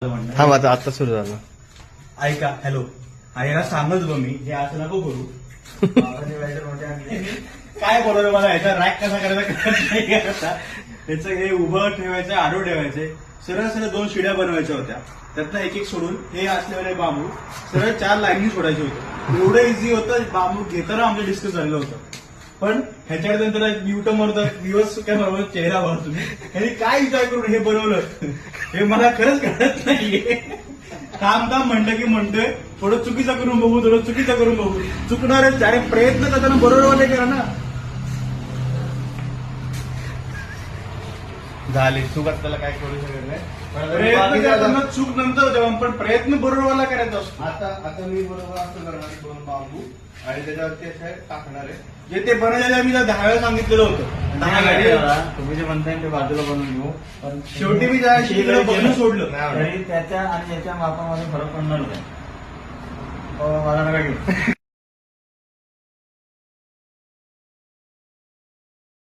हा माझा आता सुरू झाला. ऐका, हॅलो, याला सांगत बघ मी हे असं नको करू. काय बोलवलं मला याचा रॅक कसा करायचा कळत नाही आता. त्याचं हे उभं ठेवायचं, आडवं ठेवायचंय, सरळ सरळ 2 शिड्या बनवायच्या होत्या, त्यातनं एक सोडून हे असलेले बांबू सरळ 4 लाईनी सोडायचे होते. एवढं इझी होतं. बांबू घेताना आमचं डिस्कस झालेलं होतं, पण ह्याच्याकडे नंतर युटर्न मारतो दिवस काय बरोबर चेहरा भर तुम्ही ह्यांनी काय विचार करून हे बनवलं हे मला खरंच कळत नाहीये. काम म्हणतं की म्हणतोय थोडं चुकीचं करून बघू, थोडं चुकीचं करून बघू. चुकणारच, अरे प्रयत्न करताना बरोबर करा ना. झाली चूक आपल्याला काय करू शकत नाही. प्रयत्न करताना चूक नंतर होते, पण प्रयत्न बरोबरला करायचा असतो. आता मी बरोबर असं करणार 2 बांबू आणि त्याच्यावरती असं टाकणार आहे. जे ते बनवायला मी 10 वेळा सांगितलेलं होतं. 10 वेळा तुम्ही जे म्हणताय ते बाजूला बनवून घेऊ, पण शेवटी मी ज्या शिकलं बनवून सोडलं. तरी त्याच्या आणि याच्या मापामध्ये फरक पडणार नाही. मला नका घेऊ.